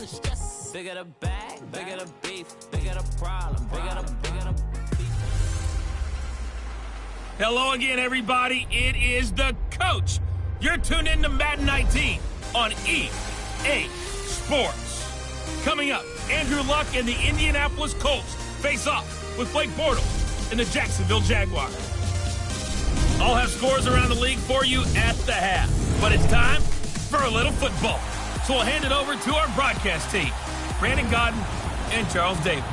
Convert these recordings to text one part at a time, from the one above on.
Bigger the bag, bigger the beef, bigger the problem, bigger the beef. Hello again, everybody. It is the coach. You're tuned in to Madden 19 on EA Sports. Coming up, Andrew Luck and the Indianapolis Colts face off with Blake Bortles and the Jacksonville Jaguars. I'll have scores around the league for you at the half. But it's time for a little football. So we'll hand it over to our broadcast team, Brandon Godden and Charles Davis.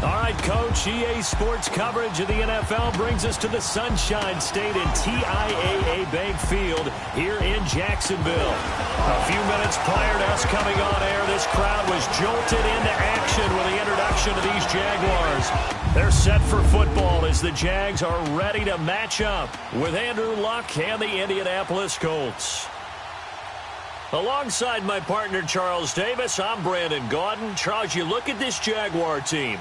All right, Coach, EA Sports coverage of the NFL brings us to the Sunshine State and TIAA Bank Field here in Jacksonville. A few minutes prior to us coming on air, this crowd was jolted into action with the introduction of these Jaguars. They're set for football as the Jags are ready to match up with Andrew Luck and the Indianapolis Colts. Alongside my partner, Charles Davis, I'm Brandon Gaudin. Charles, you look at this Jaguar team.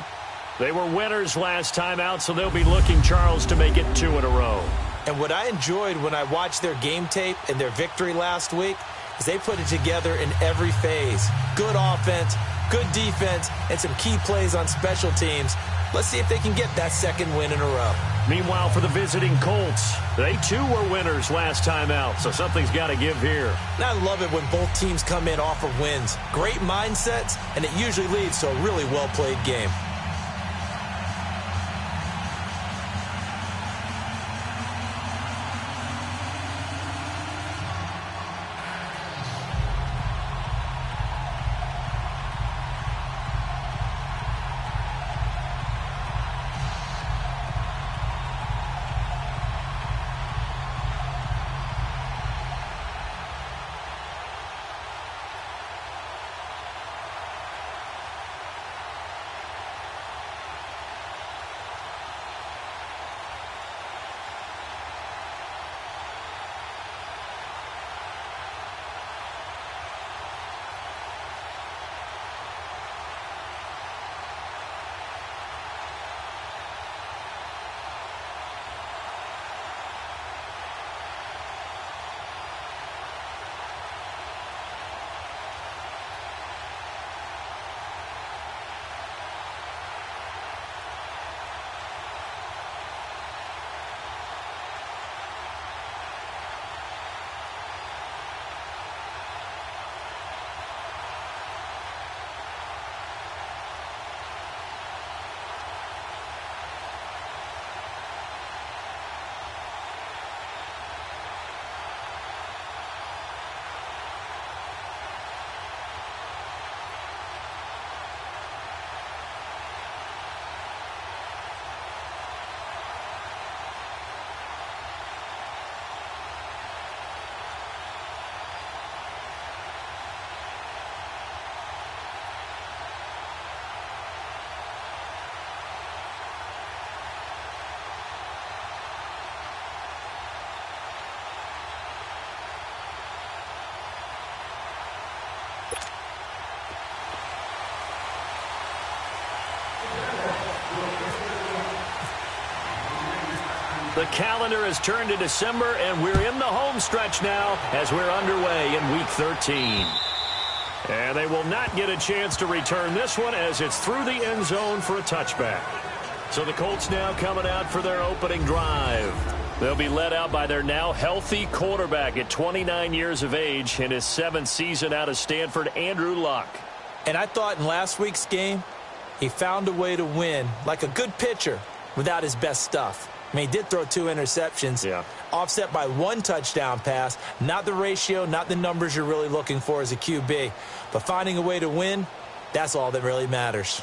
They were winners last time out, so they'll be looking, Charles, to make it 2 in a row. And what I enjoyed when I watched their game tape and their victory last week is they put it together in every phase. Good offense, good defense, and some key plays on special teams. Let's see if they can get that second win in a row. Meanwhile, for the visiting Colts, they too were winners last time out, so something's got to give here. And I love it when both teams come in off of wins. Great mindsets, and it usually leads to a really well-played game. The calendar has turned to December, and we're in the home stretch now as we're underway in Week 13. And they will not get a chance to return this one as it's through the end zone for a touchback. So the Colts now coming out for their opening drive. They'll be led out by their now healthy quarterback at 29 years of age in his 7th season out of Stanford, Andrew Luck. And I thought in last week's game, he found a way to win like a good pitcher without his best stuff. I mean, he did throw 2 interceptions, offset by 1 touchdown pass. Not the ratio, not the numbers you're really looking for as a QB. But finding a way to win, that's all that really matters.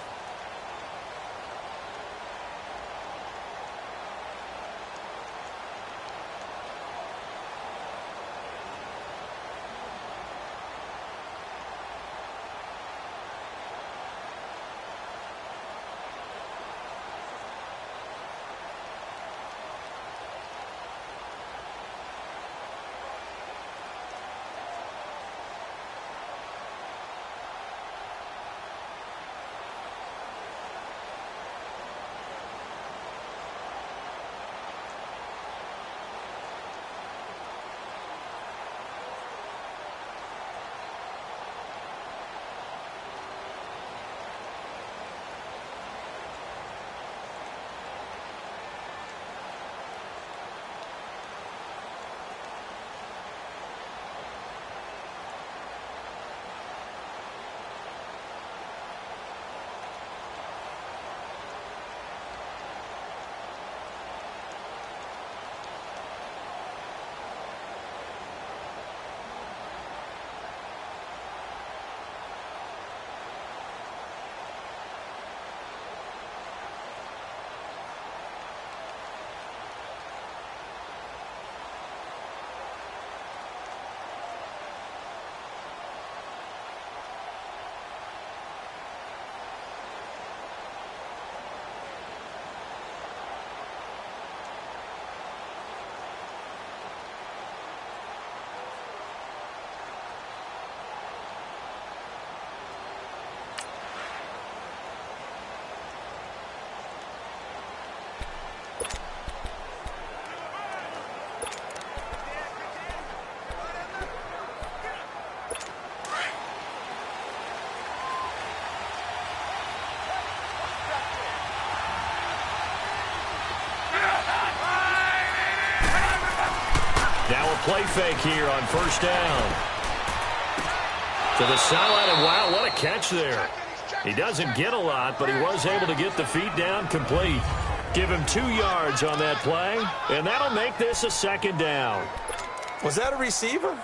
play fake here on first down. To the sideline, and wow, what a catch there. He doesn't get a lot, but he was able to get the feet down complete. Give him 2 yards on that play, and that'll make this a second down. Was that a receiver?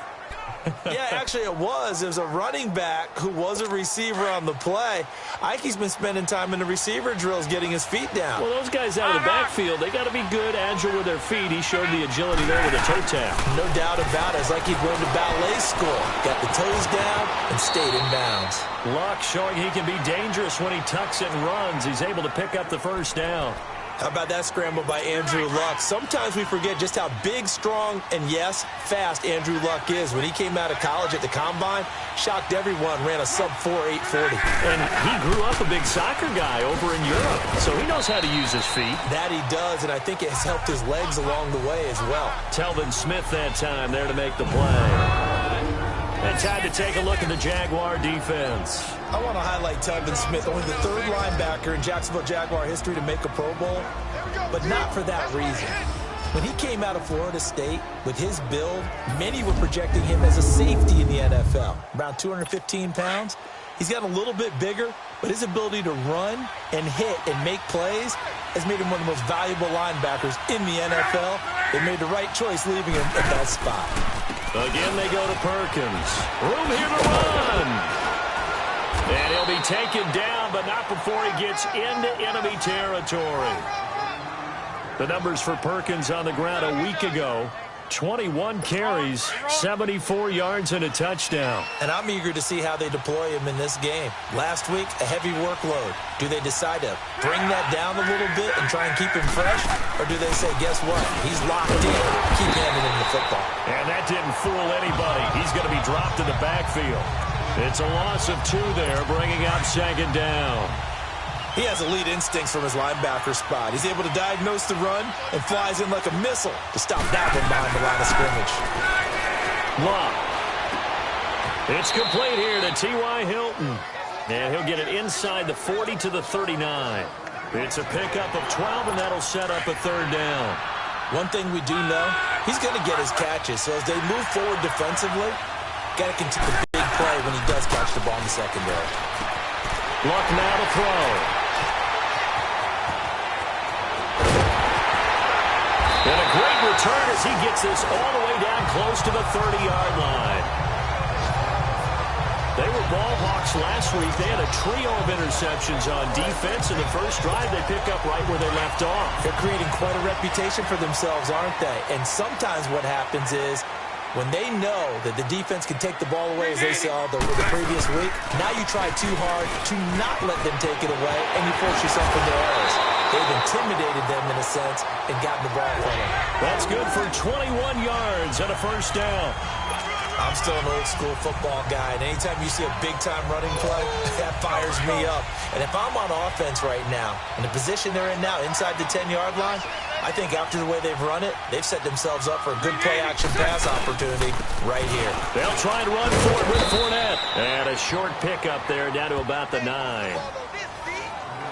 Yeah, actually it was. It was a running back who was a receiver on the play. Ike's been spending time in the receiver drills getting his feet down. Well, those guys out of the backfield, they got to be good, agile with their feet. He showed the agility there with a toe tap. No doubt about it. It's like he'd learned to ballet school. Got the toes down and stayed in bounds. Luck showing he can be dangerous when he tucks and runs. He's able to pick up the first down. How about that scramble by Andrew Luck? Sometimes we forget just how big, strong, and, yes, fast Andrew Luck is. When he came out of college at the Combine, shocked everyone, ran a sub-4 840. And he grew up a big soccer guy over in Europe, so he knows how to use his feet. That he does, and I think it has helped his legs along the way as well. Telvin Smith that time there to make the play. And time to take a look at the Jaguar defense. I want to highlight Telvin Smith, only the 3rd linebacker in Jacksonville Jaguar history to make a Pro Bowl, but not for that reason. When he came out of Florida State with his build, many were projecting him as a safety in the NFL, around 215 pounds. He's gotten a little bit bigger, but his ability to run and hit and make plays has made him one of the most valuable linebackers in the NFL. They made the right choice leaving him at that spot. Again, they go to Perkins. Room here to run. And he'll be taken down, but not before he gets into enemy territory. The numbers for Perkins on the ground a week ago. 21 carries, 74 yards, and a touchdown. And I'm eager to see how they deploy him in this game. Last week, a heavy workload. Do they decide to bring that down a little bit and try and keep him fresh? Or do they say, guess what? He's locked in. Keep handing him the football. And that didn't fool anybody. He's going to be dropped in the backfield. It's a loss of 2 there, bringing up second down. He has elite instincts from his linebacker spot. He's able to diagnose the run and flies in like a missile to stop that one behind the line of scrimmage. Luck. It's complete here to T.Y. Hilton. And he'll get it inside the 40 to the 39. It's a pickup of 12, and that'll set up a 3rd down. One thing we do know, he's going to get his catches. So as they move forward defensively, got to continue the big play when he does catch the ball in the secondary. Luck now to throw. And a great return as he gets this all the way down close to the 30-yard line. They were ball hawks last week. They had a trio of interceptions on defense. In the first drive, they pick up right where they left off. They're creating quite a reputation for themselves, aren't they? And sometimes what happens is when they know that the defense can take the ball away, as they saw the previous week, now you try too hard to not let them take it away, and you force yourself into errors. They've intimidated them in a sense and gotten the ball from them. That's good for 21 yards and a first down. I'm still an old-school football guy, and anytime you see a big-time running play, that fires me up. And if I'm on offense right now, in the position they're in now, inside the 10-yard line, I think after the way they've run it, they've set themselves up for a good play-action pass opportunity right here. They'll try and run for it with Fournette. And a short pickup there down to about the 9.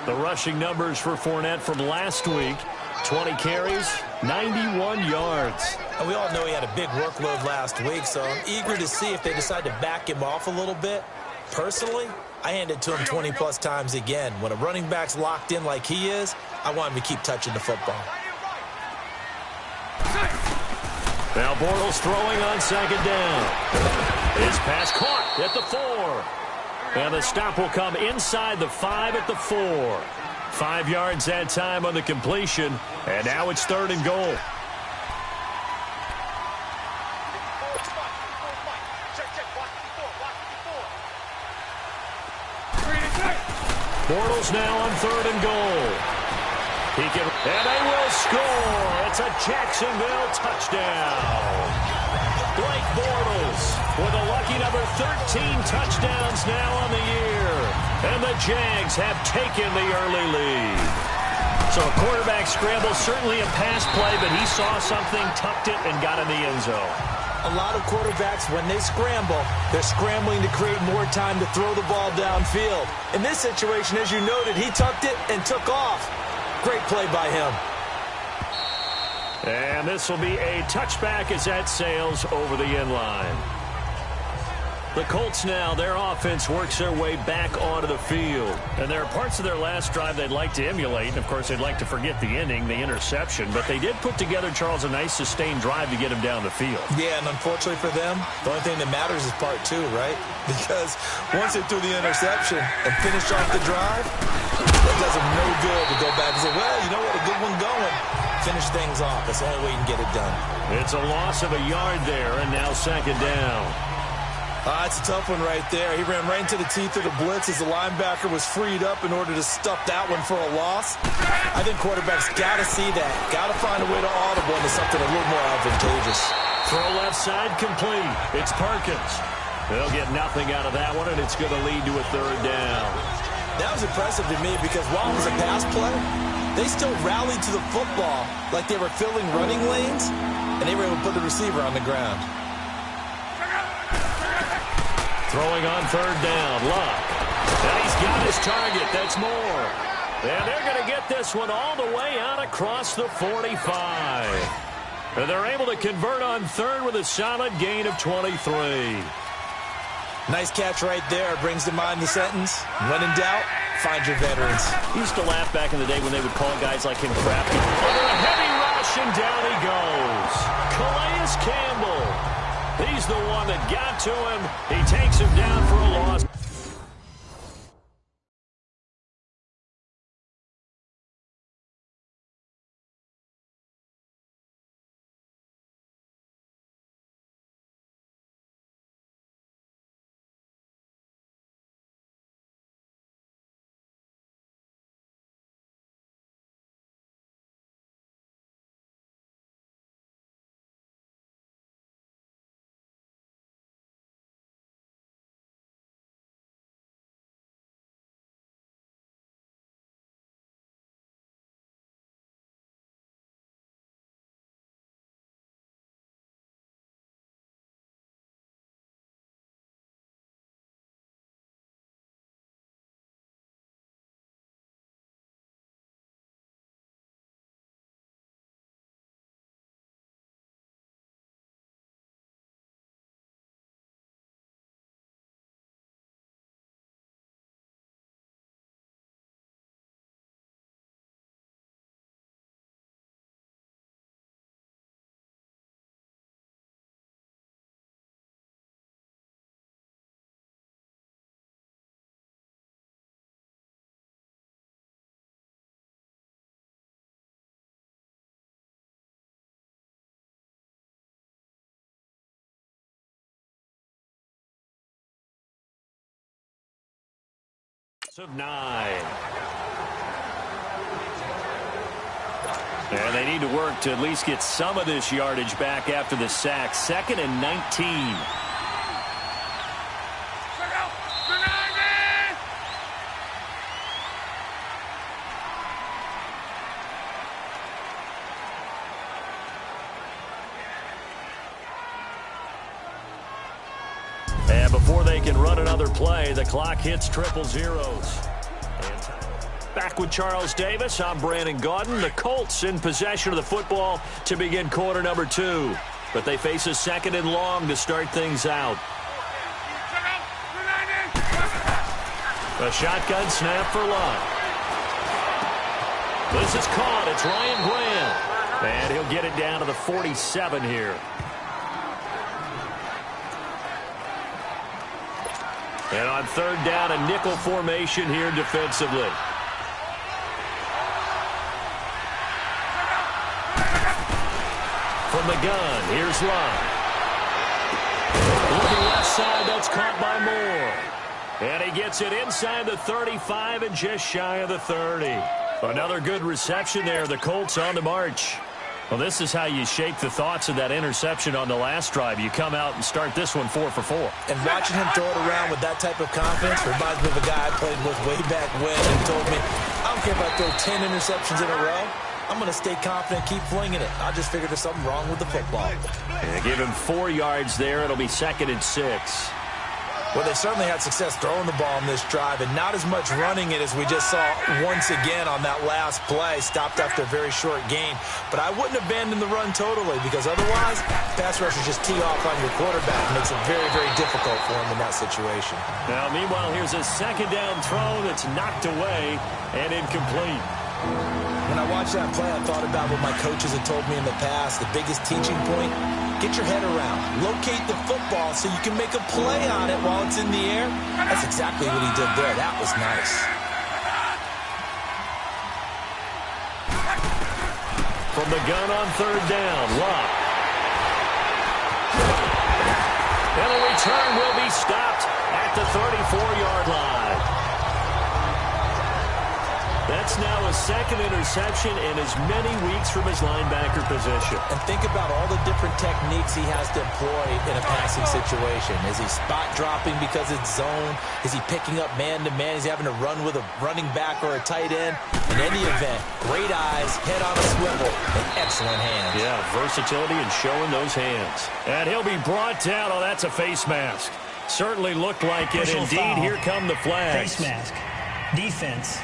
The rushing numbers for Fournette from last week, 20 carries, 91 yards. And we all know he had a big workload last week, so I'm eager to see if they decide to back him off a little bit. Personally, I hand it to him 20-plus times again. When a running back's locked in like he is, I want him to keep touching the football. Now Bortles throwing on second down. His pass caught at the 4. And the stop will come inside the 5 at the 4. 5 yards that time on the completion. And now it's 3rd and goal. Bortles now on 3rd and goal. He can, and they will score. It's a Jacksonville touchdown. Blake Bortles with a lucky number 13 touchdowns now on the year. And the Jags have taken the early lead. So a quarterback scramble, certainly a pass play, but he saw something, tucked it, and got in the end zone. A lot of quarterbacks, when they scramble, they're scrambling to create more time to throw the ball downfield. In this situation, as you noted, he tucked it and took off. Great play by him. And this will be a touchback as that sails over the end line. The Colts now, their offense works their way back onto the field. And there are parts of their last drive they'd like to emulate. And, of course, they'd like to forget the ending, the interception. But they did put together, Charles, a nice sustained drive to get him down the field. Yeah, and unfortunately for them, the only thing that matters is part two, right? Because once they threw the interception and finished off the drive, it does them no good to go back and say, well, you know what, a good one going. Finish things off. That's the only way you can get it done. It's a loss of a yard there, and now second down. It's a tough one right there. He ran right into the teeth of the blitz as the linebacker was freed up in order to stuff that one for a loss. I think quarterbacks got to see that. Got to find a way to audible into something a little more advantageous. Throw left side complete. It's Perkins. They'll get nothing out of that one, and it's going to lead to a third down. That was impressive to me because while it was a pass play, they still rallied to the football like they were filling running lanes, and they were able to put the receiver on the ground. Throwing on third down, Luck. And he's got his target. That's more. And they're going to get this one all the way out across the 45. And they're able to convert on third with a solid gain of 23. Nice catch right there. Brings to mind the sentence, when in doubt, find your veterans. He used to laugh back in the day when they would call guys like him crafty. Under a heavy rush, and down he goes. Calais Campbell. He's the one that got to him. He takes him down for a loss. Of 9. And they need to work to at least get some of this yardage back after the sack. 2nd and 19. And before they can run another play, the clock hits triple zeros. And back with Charles Davis, I'm Brandon Gaudin. The Colts in possession of the football to begin quarter number 2. But they face a 2nd and long to start things out. A shotgun snap for Luck. This is caught. It's Ryan Grant. And he'll get it down to the 47 here. And on third down, a nickel formation here defensively. From the gun, here's Luck. Looking left side, that's caught by Moore. And he gets it inside the 35 and just shy of the 30. Another good reception there. The Colts on the march. Well, this is how you shape the thoughts of that interception on the last drive. You come out and start this one 4 for 4. And watching him throw it around with that type of confidence reminds me of a guy I played with way back when and told me, I don't care if I throw 10 interceptions in a row. I'm going to stay confident, keep flinging it. I just figured there's something wrong with the football. And give him 4 yards there. It'll be 2nd and 6. Well, they certainly had success throwing the ball on this drive and not as much running it as we just saw once again on that last play. Stopped after a very short gain. But I wouldn't abandon the run totally because otherwise, pass rushers just tee off on your quarterback. It makes it very, very difficult for him in that situation. Now, meanwhile, here's a second down throw that's knocked away and incomplete. When I watched that play, I thought about what my coaches had told me in the past. The biggest teaching point, get your head around. Locate the football so you can make a play on it while it's in the air. That's exactly what he did there. That was nice. From the gun on third down, Luck. And the return will be stopped at the 34-yard line. That's now a second interception in as many weeks from his linebacker position. And think about all the different techniques he has to employ in a passing situation. Is he spot dropping because it's zone? Is he picking up man-to-man? Is he having to run with a running back or a tight end? In any event, great eyes, head on a swivel, and excellent hands. Yeah, versatility and showing those hands. And he'll be brought down. Oh, that's a face mask. Certainly looked like it. Personal Indeed, foul. here come the flags. Face mask. Defense.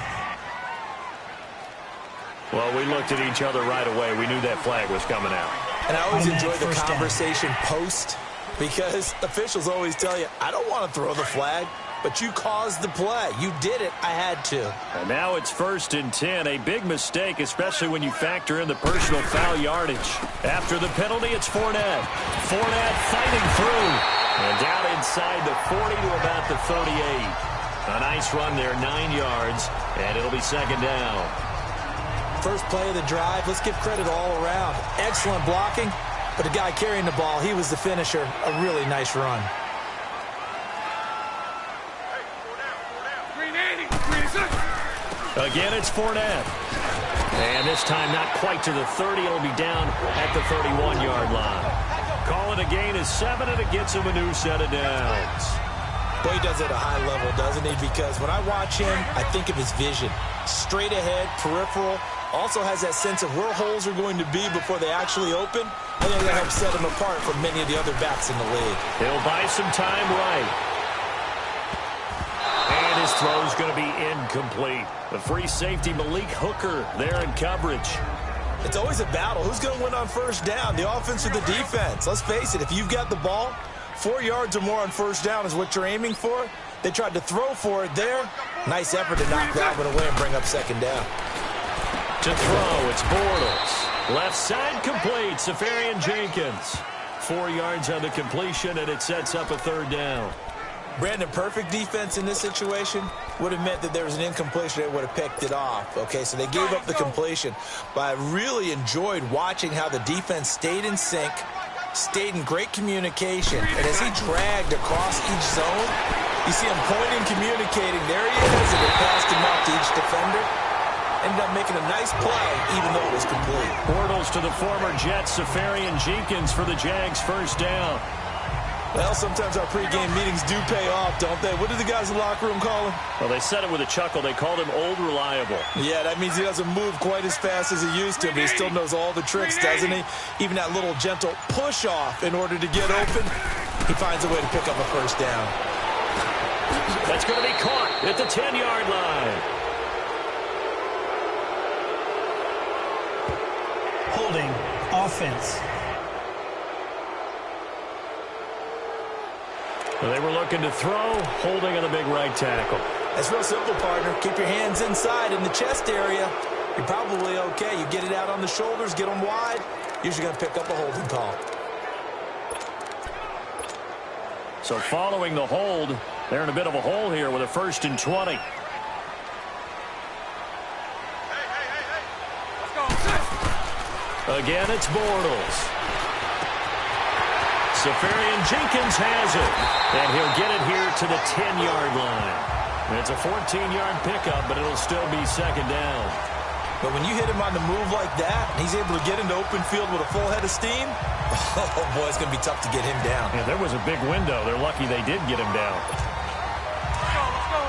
Well, we looked at each other right away. We knew that flag was coming out. And I always enjoy the First down. conversation post because officials always tell you, I don't want to throw the flag, but you caused the play. You did it. I had to. And now it's 1st and 10. A big mistake, especially when you factor in the personal foul yardage. After the penalty, it's Fournette. Fournette fighting through. And down inside the 40 to about the 38. A nice run there, 9 yards. And it'll be second down. First play of the drive, let's give credit all around. Excellent blocking, but the guy carrying the ball, he was the finisher. A really nice run. Again, it's Fournette. And this time not quite to the 30. It'll be down at the 31-yard line. Call it a gain of 7, and it gets him a new set of downs. Boy, he does it at a high level, doesn't he? Because when I watch him, I think of his vision. Straight ahead, peripheral. Also has that sense of where holes are going to be before they actually open. I think that helps set him apart from many of the other backs in the league. He'll buy some time right. And his throw's going to be incomplete. The free safety, Malik Hooker, there in coverage. It's always a battle. Who's going to win on first down, the offense or the defense? Let's face it, if you've got the ball, 4 yards or more on first down is what you're aiming for. They tried to throw for it there. Nice effort to knock that one away and bring up second down. To throw, it's Bortles. Left side complete, Safarian Jenkins. 4 yards on the completion, and it sets up a third down. Brandon, perfect defense in this situation would have meant that there was an incompletion that would have picked it off. Okay, so they gave up the completion. But I really enjoyed watching how the defense stayed in sync, stayed in great communication, and as he dragged across each zone, you see him pointing, communicating. There he is, and it passed him off to each defender. Ended up making a nice play, even though it was complete. Bortles to the former Jets, Safarian Jenkins for the Jags' first down. Well, sometimes our pregame meetings do pay off, don't they? What do the guys in the locker room call him? Well, they said it with a chuckle. They called him Old Reliable. Yeah, that means he doesn't move quite as fast as he used to, but he still knows all the tricks, doesn't he? Even that little gentle push-off in order to get open, he finds a way to pick up a first down. That's going to be caught at the 10-yard line. Holding. Offense. Well, they were looking to throw, holding on the big right tackle. That's real simple, partner. Keep your hands inside in the chest area. You're probably okay. You get it out on the shoulders, get them wide. Usually going to pick up a holding call. So following the hold, they're in a bit of a hole here with a 1st and 20. Again, it's Bortles. Safarian Jenkins has it. And he'll get it here to the 10-yard line. It's a 14-yard pickup, but it'll still be second down. But when you hit him on the move like that, and he's able to get into open field with a full head of steam, oh, boy, it's going to be tough to get him down. Yeah, there was a big window. They're lucky they did get him down. Let's go.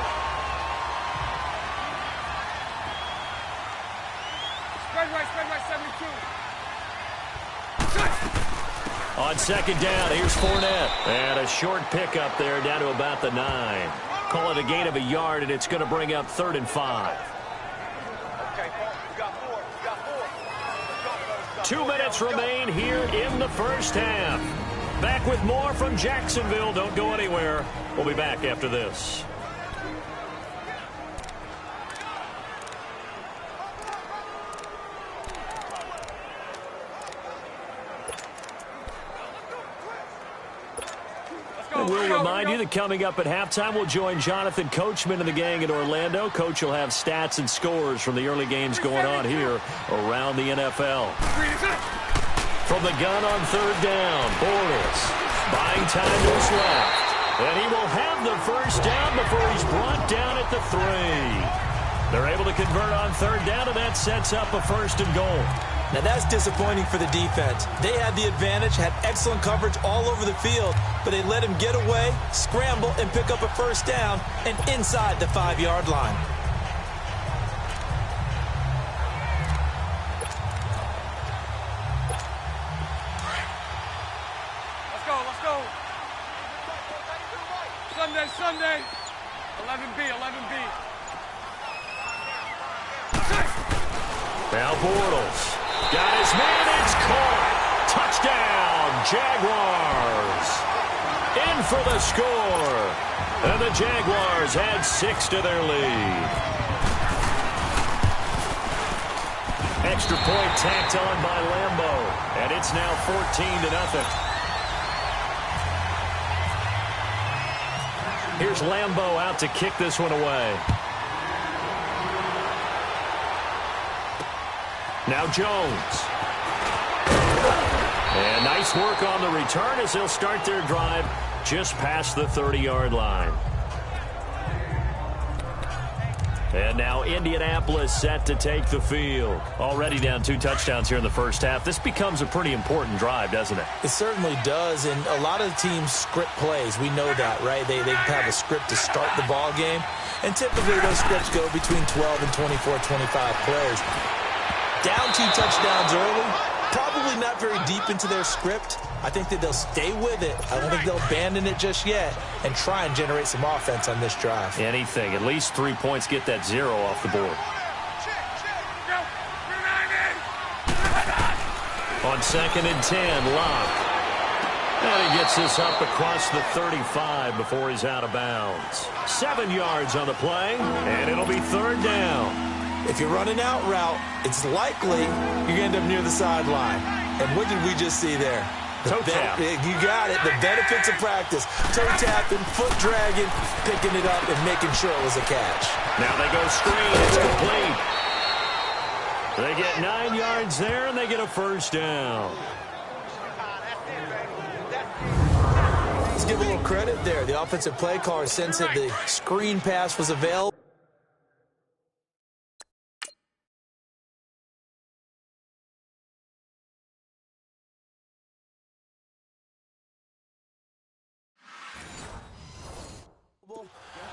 Spread right, 72. On second down, here's Fournette. And a short pickup there down to about the 9. Call it a gain of a yard, and it's going to bring up 3rd and 5. 2 minutes remain here in the first half. Back with more from Jacksonville. Don't go anywhere. We'll be back after this. And we'll remind you that coming up at halftime, we'll join Jonathan Coachman and the gang in Orlando. Coach will have stats and scores from the early games going on here around the NFL. From the gun on 3rd down, Bortles buying time to his left. And he will have the first down before he's brought down at the 3. They're able to convert on 3rd down, and that sets up a 1st and goal. Now, that's disappointing for the defense. They had the advantage, had excellent coverage all over the field, but they let him get away, scramble, and pick up a 1st down and inside the 5-yard line. Let's go. Sunday. 11B. Now Bortles got his man. It's caught. Touchdown, Jaguars. In for the score. And the Jaguars add 6 to their lead. Extra point tacked on by Lambo. And it's now 14-0. Here's Lambo out to kick this one away. Now Jones. And nice work on the return as they'll start their drive just past the 30-yard line. And now Indianapolis set to take the field. Already down 2 touchdowns here in the first half. This becomes a pretty important drive, doesn't it? It certainly does, and a lot of teams script plays. We know that, right? They have a script to start the ball game, and typically those scripts go between 12 and 24, 25 players. Down 2 touchdowns early, probably not very deep into their script. I think that they'll stay with it. I don't think they'll abandon it just yet and try and generate some offense on this drive. Anything. At least 3 points, get that 0 off the board. On 2nd and 10, Locke. And he gets this up across the 35 before he's out of bounds. 7 yards on the play, and it'll be 3rd down. If you're running out route, it's likely you're going to end up near the sideline. And what did we just see there? Toe tap. You got it. The benefits of practice. Toe tapping, foot dragging, picking it up, and making sure it was a catch. Now they go screen. It's complete. They get 9 yards there, and they get a 1st down. Let's give a little credit there. The offensive play caller sensed that the screen pass was available.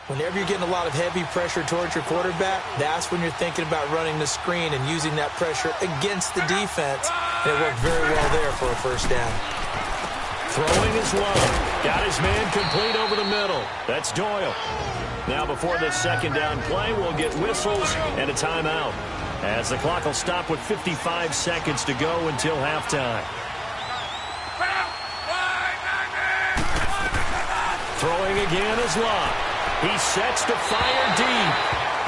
Whenever you're getting a lot of heavy pressure towards your quarterback, that's when you're thinking about running the screen and using that pressure against the defense. And it worked very well there for a 1st down. Throwing is low. Got his man complete over the middle. That's Doyle. Now before the 2nd down play, we'll get whistles and a timeout, as the clock will stop with 55 seconds to go until halftime. Throwing again is Locke. He sets to fire deep.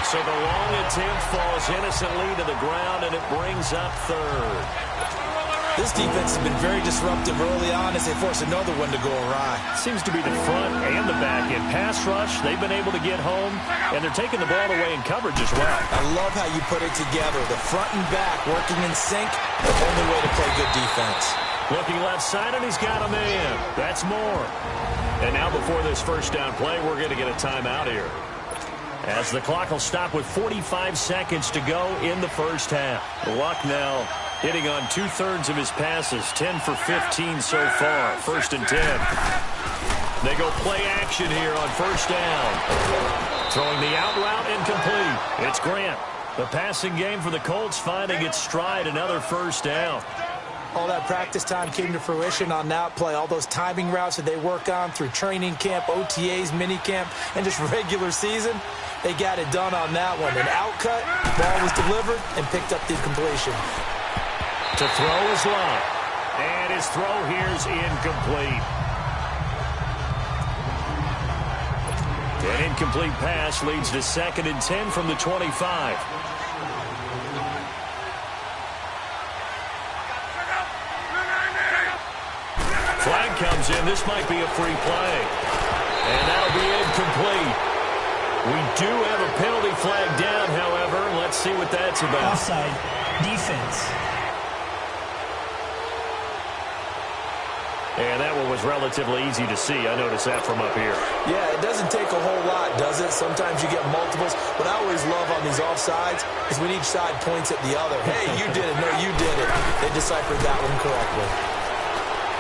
So the long attempt falls innocently to the ground, and it brings up 3rd. This defense has been very disruptive early on as they force another one to go awry. Seems to be the front and the back. In pass rush, they've been able to get home, and they're taking the ball away in coverage as well. I love how you put it together. The front and back working in sync, the only way to play good defense. Looking left side, and he's got a man. That's Moore. And now before this 1st down play, we're going to get a timeout here, as the clock will stop with 45 seconds to go in the first half. Luck now hitting on 2/3 of his passes, 10 for 15 so far. 1st and 10. They go play action here on 1st down. Throwing the out route incomplete. It's Grant. The passing game for the Colts finding its stride, another 1st down. All that practice time came to fruition on that play. All those timing routes that they work on through training camp, OTAs, minicamp, and just regular season, they got it done on that one. An outcut, ball was delivered, and picked up the completion. To throw is Love. And his throw here's incomplete. An incomplete pass leads to 2nd and 10 from the 25. Flag comes in. This might be a free play. And that'll be incomplete. We do have a penalty flag down, however. Let's see what that's about. Offside. Defense. And that one was relatively easy to see. I noticed that from up here. Yeah, it doesn't take a whole lot, does it? Sometimes you get multiples. What I always love on these offsides is when each side points at the other. Hey, you did it. No, you did it. They deciphered that one correctly.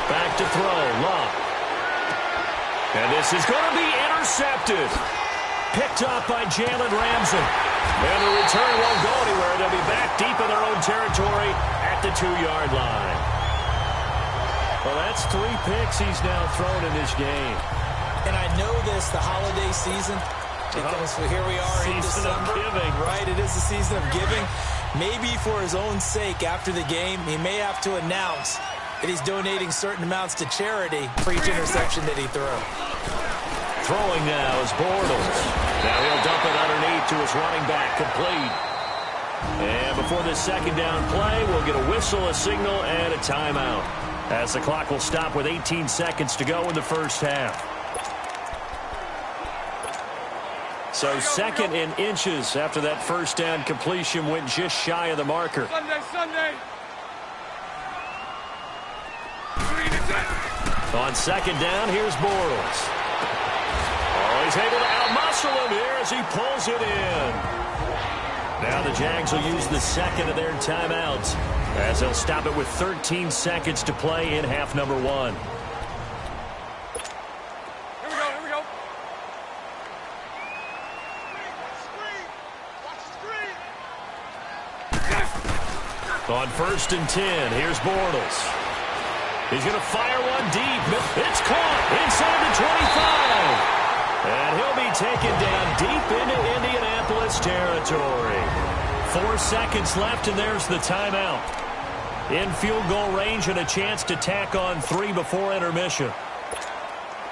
Back to throw. Love. And this is going to be intercepted. Picked up by Jalen Ramsey. And the return won't go anywhere. They'll be back deep in their own territory at the 2-yard line. Well, that's 3 picks he's now thrown in this game. And I know this, the holiday season, because here we are in December. Season of giving. Right, it is the season of giving. Maybe for his own sake after the game, he may have to announce that he's donating certain amounts to charity for each interception that he threw. Throwing now is Bortles. Now he'll dump it underneath to his running back, complete. And before this 2nd down play, we'll get a whistle, a signal, and a timeout, as the clock will stop with 18 seconds to go in the first half. So 2nd in inches after that 1st down completion went just shy of the marker. Sunday. On 2nd down, here's Bortles. Oh, he's able to outmuscle him here as he pulls it in. Now the Jags will use the 2nd of their timeouts, as they'll stop it with 13 seconds to play in half number 1. Here we go. On 1st and 10, here's Bortles. He's going to fire one deep. It's caught inside the 25. And he'll be taken down deep into Indianapolis territory. 4 seconds left, and there's the timeout. In field goal range and a chance to tack on 3 before intermission.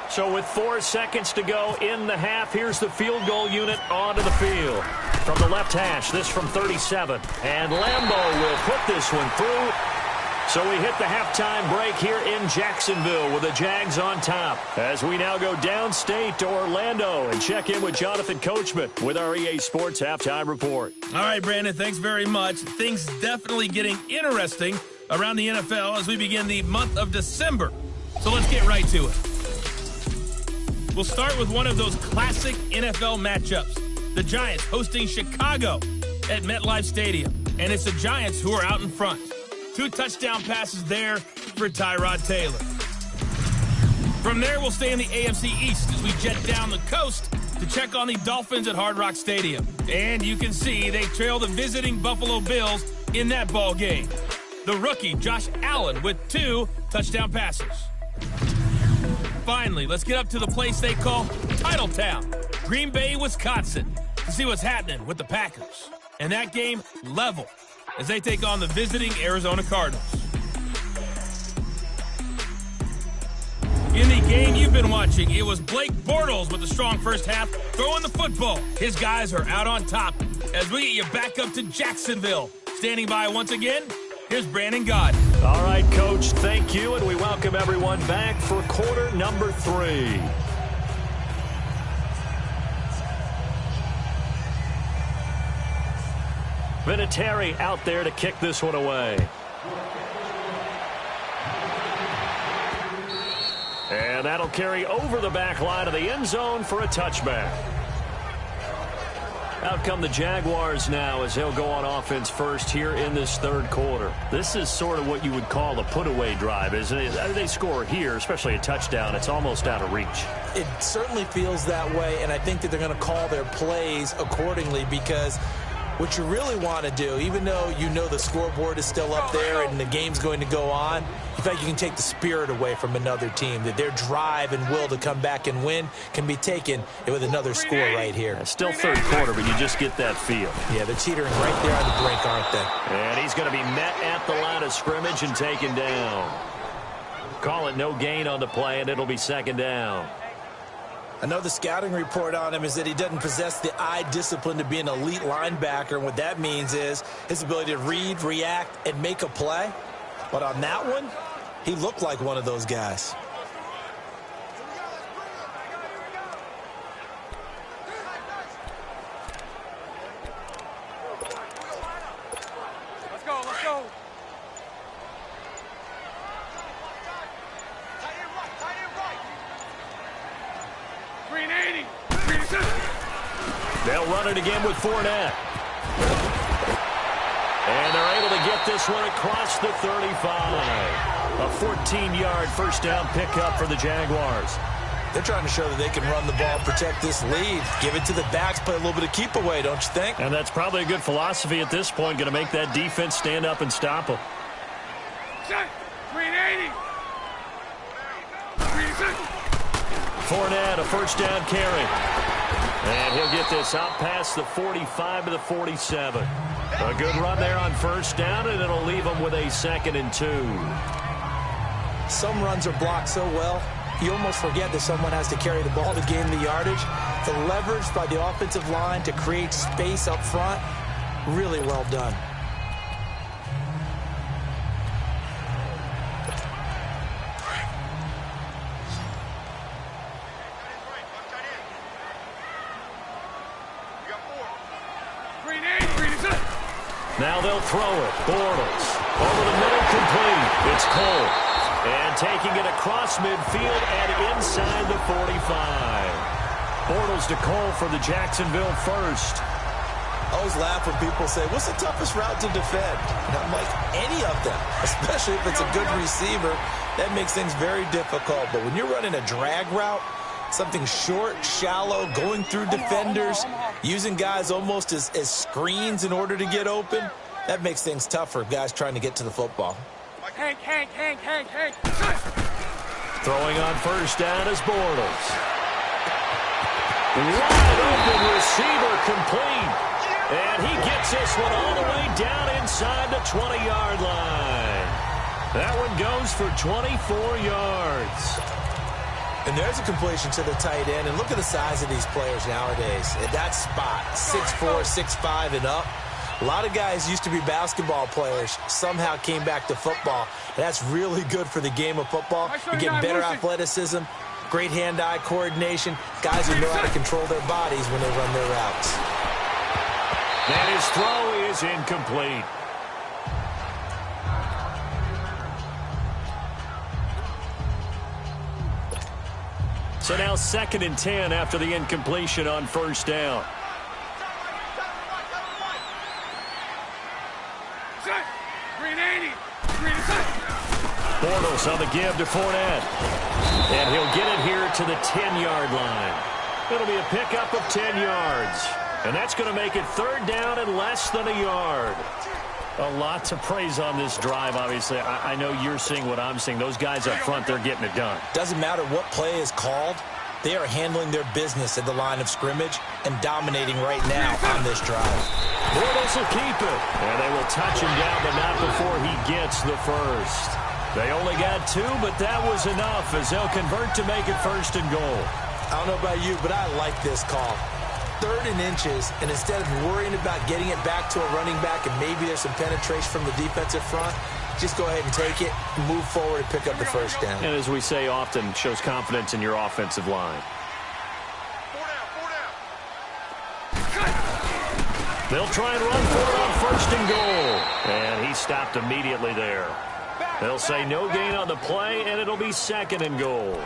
So with 4 seconds to go in the half, here's the field goal unit onto the field. From the left hash, this from 37. And Lambeau will put this one through. So we hit the halftime break here in Jacksonville with the Jags on top, as we now go downstate to Orlando and check in with Jonathan Coachman with our EA Sports Halftime Report. All right, Brandon, thanks very much. Things definitely getting interesting around the NFL as we begin the month of December. So let's get right to it. We'll start with one of those classic NFL matchups. The Giants hosting Chicago at MetLife Stadium. And it's the Giants who are out in front. 2 touchdown passes there for Tyrod Taylor. From there, we'll stay in the AFC East as we jet down the coast to check on the Dolphins at Hard Rock Stadium. And you can see they trail the visiting Buffalo Bills in that ball game. The rookie, Josh Allen, with 2 touchdown passes. Finally, let's get up to the place they call Titletown, Green Bay, Wisconsin, to see what's happening with the Packers. And that game, level, as they take on the visiting Arizona Cardinals. In the game you've been watching, it was Blake Bortles with a strong first half throwing the football. His guys are out on top as we get you back up to Jacksonville. Standing by once again, here's Brandon Gott. All right, Coach, thank you, and we welcome everyone back for quarter number 3. Vinatieri out there to kick this one away. And that'll carry over the back line of the end zone for a touchback. Out come the Jaguars now as they'll go on offense first here in this 3rd quarter. This is sort of what you would call a put-away drive, isn't it? They score here, especially a touchdown, it's almost out of reach. It certainly feels that way, and I think that they're going to call their plays accordingly because What you really want to do, even though you know the scoreboard is still up there and the game's going to go on, in fact, you can take the spirit away from another team, that their drive and will to come back and win can be taken with another score right here. Yeah, still third quarter, but you just get that feel. Yeah, they're teetering right there on the brink, aren't they? And he's going to be met at the line of scrimmage and taken down. Call it no gain on the play, and it'll be second down. I know the scouting report on him is that he doesn't possess the eye discipline to be an elite linebacker. And what that means is his ability to read, react, and make a play. But on that one, he looked like one of those guys. Let's go, let's go. They'll run it again with Fournette. And they're able to get this one across the 35. A 14-yard first down pickup for the Jaguars. They're trying to show that they can run the ball, protect this lead. Give it to the backs, play a little bit of keep away, don't you think? And that's probably a good philosophy at this point, going to make that defense stand up and stop them. Fournette, a first down carry. And he'll get this out past the 45 to the 47. A good run there on first down, and it'll leave them with a 2nd and 2. Some runs are blocked so well, you almost forget that someone has to carry the ball to gain the yardage. The leverage by the offensive line to create space up front, really well done. Now they'll throw it. Bortles. Over the middle, complete. It's Cole. And taking it across midfield and inside the 45. Bortles to Cole for the Jacksonville first. I always laugh when people say, what's the toughest route to defend? And I'm like, any of them, especially if it's a good receiver. That makes things very difficult. But when you're running a drag route, something short, shallow, going through defenders, using guys almost as screens in order to get open, that makes things tougher, guys trying to get to the football. Hank. Throwing on first down is Bortles. Wide open receiver complete. And he gets this one all the way down inside the 20-yard line. That one goes for 24 yards. And there's a completion to the tight end. And look at the size of these players nowadays. At that spot, 6'4", 6'5", and up. A lot of guys used to be basketball players, somehow came back to football. And that's really good for the game of football. You get better athleticism, great hand-eye coordination, guys who know how to control their bodies when they run their routes. And his throw is incomplete. So now 2nd and 10 after the incompletion on first down. Bortles on the give to Fournette. And he'll get it here to the 10-yard line. It'll be a pickup of 10 yards. And that's going to make it 3rd down and less than a yard. A lot to praise on this drive, obviously. I know you're seeing what I'm seeing. Those guys up front, they're getting it done. Doesn't matter what play is called. They are handling their business at the line of scrimmage and dominating right now on this drive. Bortles will keep it. And they will touch him down, but not before he gets the first. They only got 2, but that was enough as they'll convert to make it 1st and goal. I don't know about you, but I like this call. 3rd and inches, and instead of worrying about getting it back to a running back and maybe there's some penetration from the defensive front, just go ahead and take it, move forward, and pick up the first down. And as we say often, shows confidence in your offensive line. They'll try and run for it on 1st and goal. And he stopped immediately there. They'll say no gain on the play, and it'll be 2nd and goal.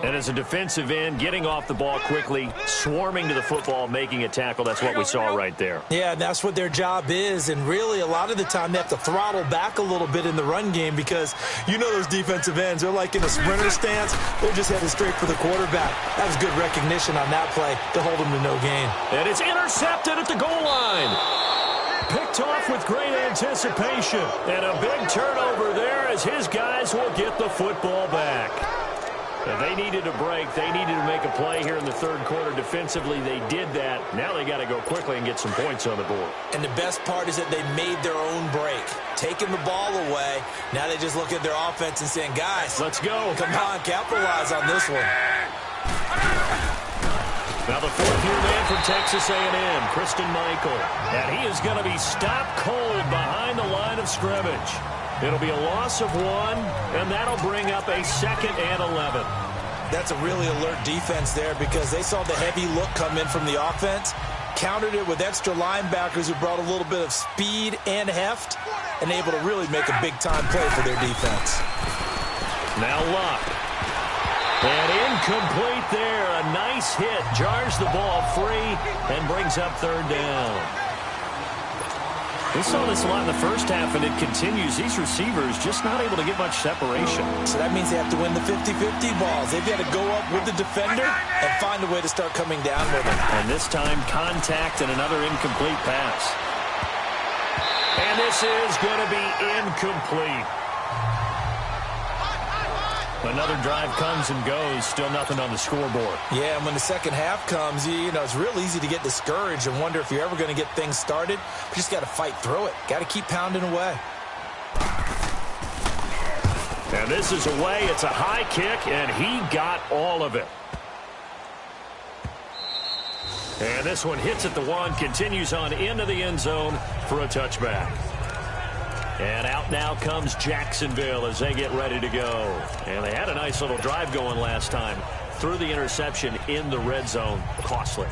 And as a defensive end, getting off the ball quickly, swarming to the football, making a tackle, that's what we saw right there. Yeah, that's what their job is. And really, a lot of the time, they have to throttle back a little bit in the run game because you know those defensive ends, they're like in a sprinter stance. They're just headed straight for the quarterback. That was good recognition on that play to hold them to no gain. And it's intercepted at the goal line. Picked off with great anticipation. And a big turnover there as his guys will get the football back. If they needed a break, they needed to make a play here in the third quarter. Defensively, they did that. Now they got to go quickly and get some points on the board. And the best part is that they made their own break. Taking the ball away, now they just look at their offense and saying, guys, let's go. Come on, capitalize on this one. Now the fourth-year man from Texas A&M, Christian Michael. And he is going to be stopped cold behind the line of scrimmage. It'll be a loss of 1, and that'll bring up a 2nd and 11. That's a really alert defense there because they saw the heavy look come in from the offense, countered it with extra linebackers who brought a little bit of speed and heft, and able to really make a big-time play for their defense. Now Luck. And incomplete there. A nice hit. Jars the ball free and brings up 3rd down. We saw this a lot in the first half, and it continues. These receivers just not able to get much separation. So that means they have to win the 50-50 balls. They've got to go up with the defender and find a way to start coming down with him. And this time, contact and another incomplete pass. And this is going to be incomplete. Another drive comes and goes. Still nothing on the scoreboard. Yeah, and when the second half comes, you know, it's real easy to get discouraged and wonder if you're ever going to get things started. You just got to fight through it. Got to keep pounding away. And this is away. It's a high kick, and he got all of it. And this one hits at the 1, continues on into the end zone for a touchback. And out now comes Jacksonville as they get ready to go. And they had a nice little drive going last time. Threw the interception in the red zone. Costly.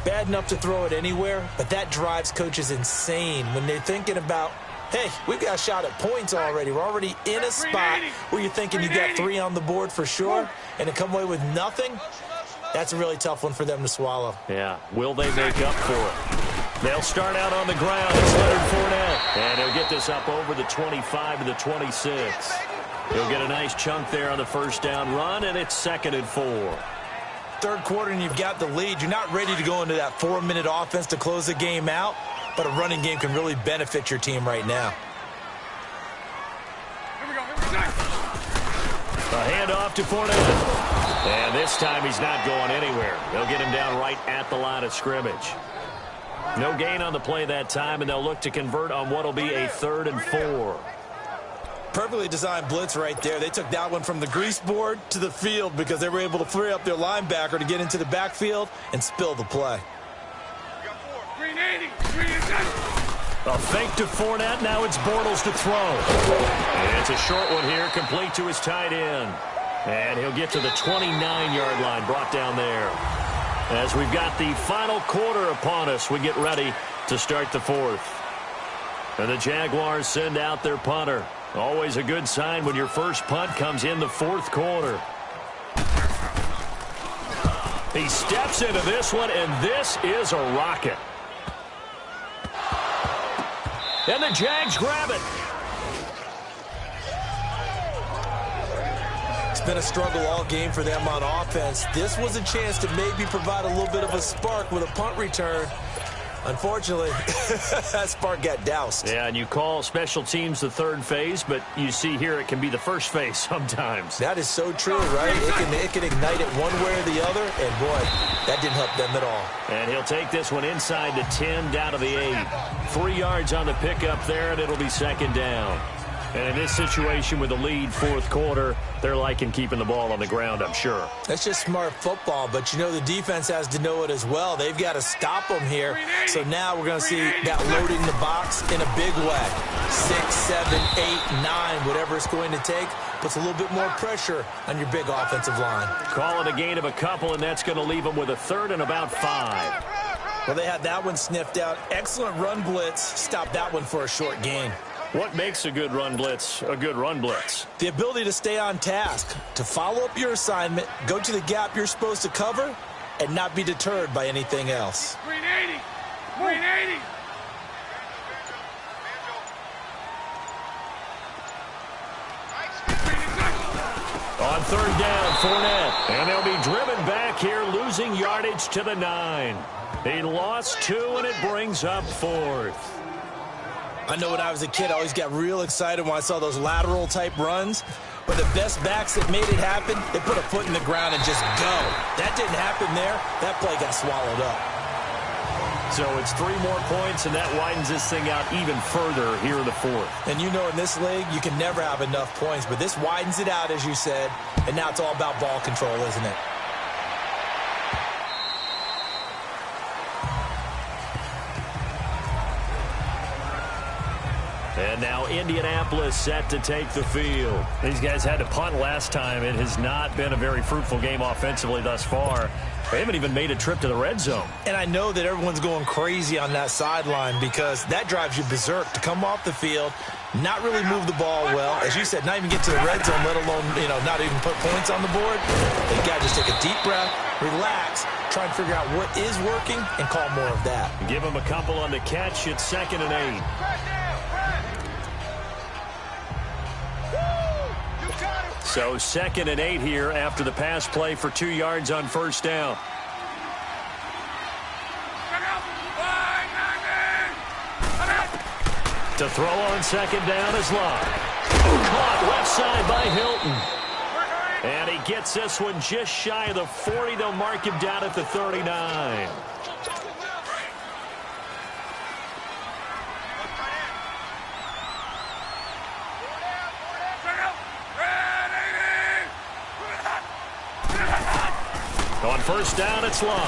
Bad enough to throw it anywhere, but that drives coaches insane when they're thinking about, hey, we've got a shot at points already. We're already in a spot where you're thinking you got 3 on the board for sure, and to come away with nothing, that's a really tough one for them to swallow. Yeah. Will they make up for it? They'll start out on the ground. It's Leonard Fournette. And he'll get this up over the 25 to the 26. He'll get a nice chunk there on the first down run, and it's 2nd and 4. Third quarter, and you've got the lead. You're not ready to go into that 4-minute offense to close the game out, but a running game can really benefit your team right now. Here we go. Here we go. A handoff to Fournette. And this time he's not going anywhere. They'll get him down right at the line of scrimmage. No gain on the play that time, and they'll look to convert on what will be a 3rd and 4. Perfectly designed blitz right there. They took that one from the grease board to the field because they were able to free up their linebacker to get into the backfield and spill the play. Green 80. Green is A fake to Fournette. Now it's Bortles to throw. And it's a short one here, complete to his tight end. And he'll get to the 29-yard line, brought down there. As we've got the final quarter upon us, we get ready to start the 4th. And the Jaguars send out their punter. Always a good sign when your first punt comes in the 4th quarter. He steps into this one, and this is a rocket. And the Jags grab it. It's been a struggle all game for them on offense. This was a chance to maybe provide a little bit of a spark with a punt return. Unfortunately, that spark got doused. Yeah, and you call special teams the 3rd phase, but you see here it can be the 1st phase sometimes. That is so true, right? It can ignite it one way or the other, and boy, that didn't help them at all. And he'll take this one inside the 10, down to the 8. 3 yards on the pickup there, and it'll be 2nd down. And in this situation with the lead 4th quarter, they're liking keeping the ball on the ground, I'm sure. That's just smart football, but you know the defense has to know it as well. They've got to stop them here. So now we're going to see that loading the box in a big way. 6, 7, 8, 9, whatever it's going to take, puts a little bit more pressure on your big offensive line. Call it a gain of a couple, and that's going to leave them with a 3rd and about 5. Well, they had that one sniffed out. Excellent run blitz. Stop that one for a short gain. What makes a good run blitz a good run blitz? The ability to stay on task, to follow up your assignment, go to the gap you're supposed to cover, and not be deterred by anything else. Green 80. Green 80. On third down, Fournette. And they'll be driven back here, losing yardage to the 9. He lost 2, and it brings up 4th. I know when I was a kid, I always got real excited when I saw those lateral-type runs. But the best backs that made it happen, they put a foot in the ground and just go. That didn't happen there. That play got swallowed up. So it's 3 more points, and that widens this thing out even further here in the 4th. And you know in this league, you can never have enough points. But this widens it out, as you said. And now it's all about ball control, isn't it? And now Indianapolis set to take the field. These guys had to punt last time. It has not been a very fruitful game offensively thus far. They haven't even made a trip to the red zone. And I know that everyone's going crazy on that sideline because that drives you berserk to come off the field, not really move the ball well. As you said, not even get to the red zone, let alone, not even put points on the board. They got to just take a deep breath, relax, try and figure out what is working, and call more of that. Give them a couple on the catch. It's 2nd and 8. So 2nd and 8 here after the pass play for 2 yards on first down. To throw on 2nd down is Love. Caught left side by Hilton. And he gets this one just shy of the 40. They'll mark him down at the 39. On first down, it's Love.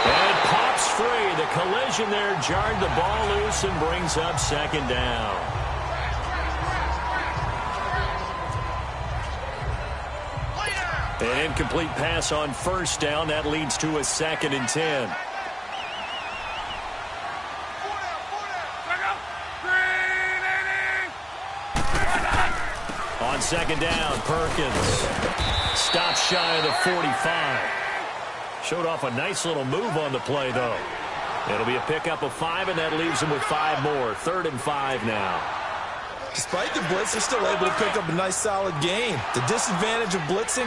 And pops free. The collision there jarred the ball loose and brings up 2nd down. An incomplete pass on first down. That leads to a 2nd and 10. On 2nd down, Perkins. Stops shy of the 45. Showed off a nice little move on the play, though. It'll be a pickup of 5, and that leaves him with 5 more. 3rd and 5 now. Despite the blitz, they're still able to pick up a nice, solid gain. The disadvantage of blitzing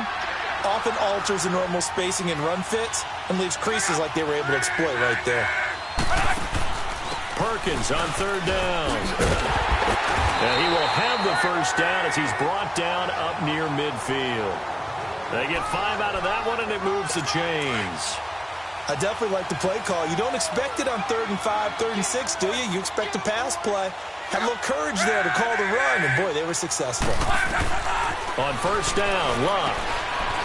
often alters the normal spacing and run fits and leaves creases like they were able to exploit right there. Perkins on 3rd down. And he will have the first down as he's brought down up near midfield. They get 5 out of that one, and it moves the chains. I definitely like the play call. You don't expect it on 3rd and 5, 3rd and 6, do you? You expect a pass play. Had a little courage there to call the run, and boy, they were successful. On first down, Love.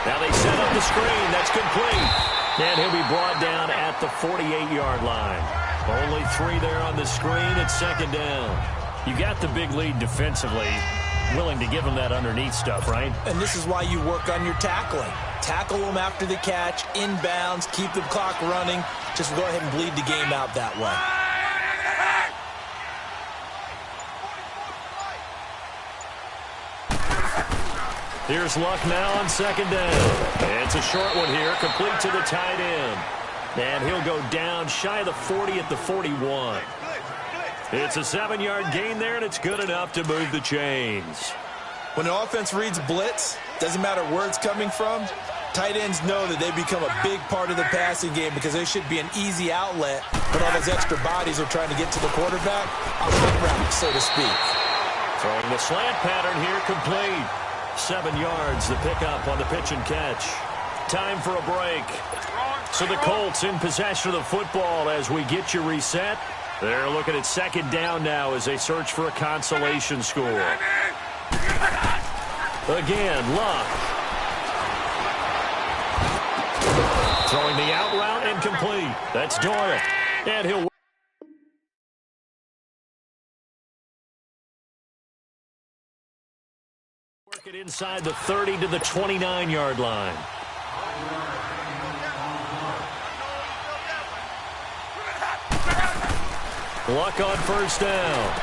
Now they set up the screen. That's complete. And he'll be brought down at the 48-yard line. Only 3 there on the screen. It's 2nd down. You got the big lead defensively. Willing to give them that underneath stuff, right? And this is why you work on your tackling. Tackle them after the catch, inbounds, keep the clock running. Just go ahead and bleed the game out that way. Here's Luck now on 2nd down. It's a short one here, complete to the tight end. And he'll go down shy of the 40 at the 41. It's a 7-yard gain there, and it's good enough to move the chains. When an offense reads blitz, doesn't matter where it's coming from, tight ends know that they become a big part of the passing game because they should be an easy outlet, but all those extra bodies are trying to get to the quarterback on the route, so to speak. Throwing the slant pattern here, complete. 7 yards, the pickup on the pitch and catch. Time for a break. So the Colts in possession of the football as we get you reset. They're looking at 2nd down now as they search for a consolation score. Again, Luck. Throwing the out route incomplete. That's Doyle. And he'll work it inside the 30 to the 29-yard line. Luck on first down.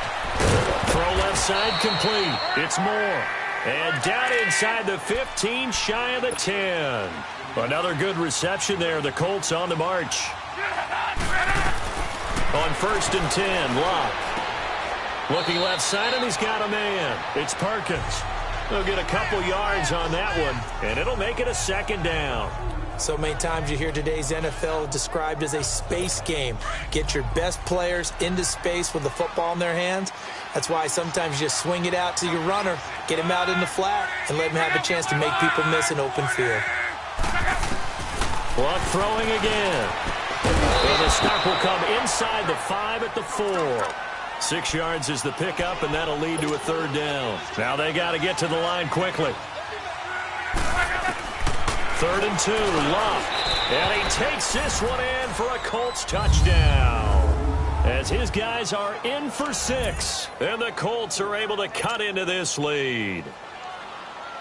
Throw left side complete. It's Moore. And down inside the 15, shy of the 10. Another good reception there. The Colts on the march. On 1st and 10, Luck. Looking left side, and he's got a man. It's Perkins. They'll get a couple yards on that one, and it'll make it a 2nd down. So many times you hear today's NFL described as a space game. Get your best players into space with the football in their hands. That's why sometimes you just swing it out to your runner, get him out in the flat, and let him have a chance to make people miss an open field. Luck throwing again. And the stop will come inside the 5 at the 4. 6 yards is the pickup, and that'll lead to a 3rd down. Now they got to get to the line quickly. 3rd and 2, Luck. And he takes this one in for a Colts touchdown. As his guys are in for 6. And the Colts are able to cut into this lead.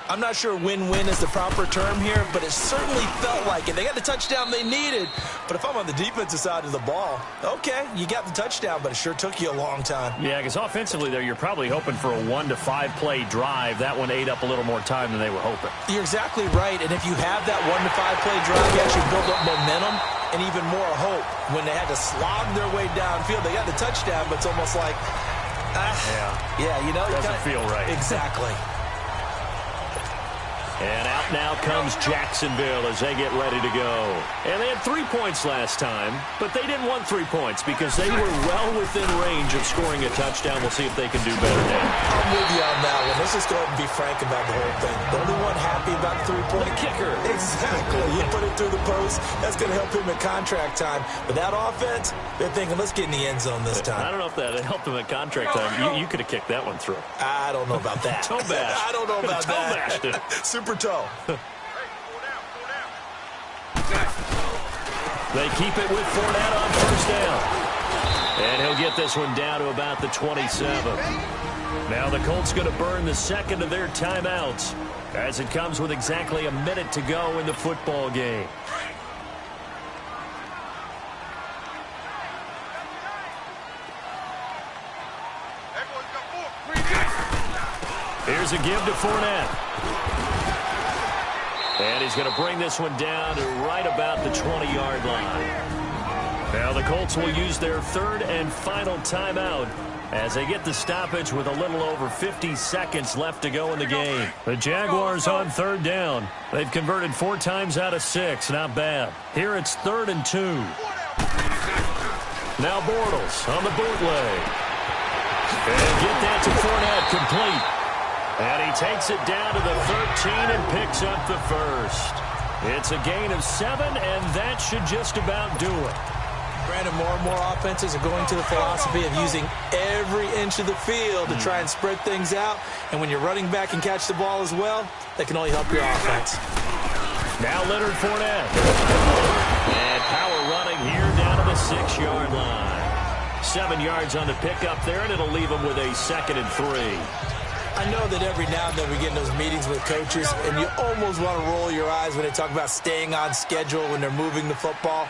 I'm not sure win-win is the proper term here, but it certainly felt like it. They got the touchdown they needed. But if I'm on the defensive side of the ball, okay, you got the touchdown, but it sure took you a long time. Yeah, because offensively there, you're probably hoping for a 1 to 5 play drive. That one ate up a little more time than they were hoping. You're exactly right, and if you have that 1 to 5 play drive, you actually build up momentum and even more hope. When they had to slog their way downfield, they got the touchdown, but it's almost like, yeah, you know. Doesn't feel right. Exactly. And out now comes Jacksonville as they get ready to go. And they had 3 points last time, but they didn't want 3 points because they were well within range of scoring a touchdown. We'll see if they can do better now. I'm with you on that one. Let's just go ahead and be frank about the whole thing. The only one happy about the 3-point kicker. Exactly. You put it through the post. That's going to help him at contract time. But that offense, they're thinking, let's get in the end zone this time. I don't know if that helped him at contract time. You could have kicked that one through. I don't know about that. Toe bash. I don't know about that. Toe bashed it. Super toe. They keep it with Fournette on first down. And he'll get this one down to about the 27. Now the Colts going to burn the second of their timeouts as it comes with exactly a minute to go in the football game. Here's a give to Fournette. And he's going to bring this one down to right about the 20-yard line. Now the Colts will use their 3rd and final timeout as they get the stoppage with a little over 50 seconds left to go in the game. The Jaguars on 3rd down. They've converted 4 times out of 6. Not bad. Here it's 3rd and 2. Now Bortles on the bootleg. And get that to Fournette, complete. And he takes it down to the 13 and picks up the 1st. It's a gain of 7, and that should just about do it. Brandon, more and more offenses are going to the philosophy of using every inch of the field to try and spread things out. And when you're running back and catch the ball as well, that can only help your offense. Now Leonard Fournette. And power running here down to the 6-yard line. 7 yards on the pickup there, and it'll leave him with a 2nd and 3. I know that every now and then we get in those meetings with coaches, and you almost want to roll your eyes when they talk about staying on schedule when they're moving the football.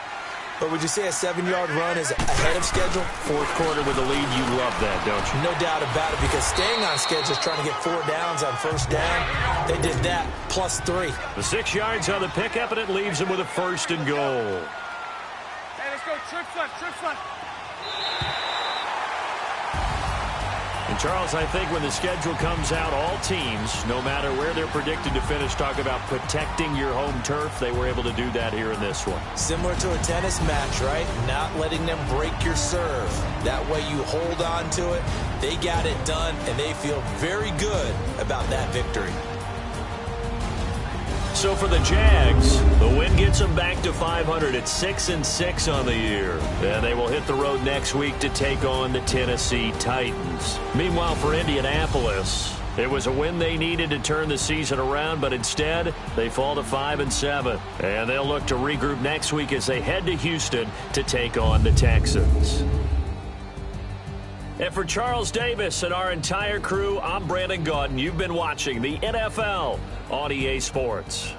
But would you say a 7-yard run is ahead of schedule? 4th quarter with a lead, you love that, don't you? No doubt about it, because staying on schedule is trying to get 4 downs on first down. They did that, plus 3. The 6 yards on the pickup, and it leaves them with a 1st and goal. Hey, let's go. Trip front. And Charles, I think when the schedule comes out, all teams, no matter where they're predicted to finish, talk about protecting your home turf. They were able to do that here in this one. Similar to a tennis match, right? Not letting them break your serve. That way you hold on to it. They got it done, and they feel very good about that victory. So for the Jags, the win gets them back to 500 at 6-6 on the year. And they will hit the road next week to take on the Tennessee Titans. Meanwhile, for Indianapolis, it was a win they needed to turn the season around, but instead, they fall to 5-7. And they'll look to regroup next week as they head to Houston to take on the Texans. And for Charles Davis and our entire crew, I'm Brandon Gaudin. You've been watching the NFL on EA Sports.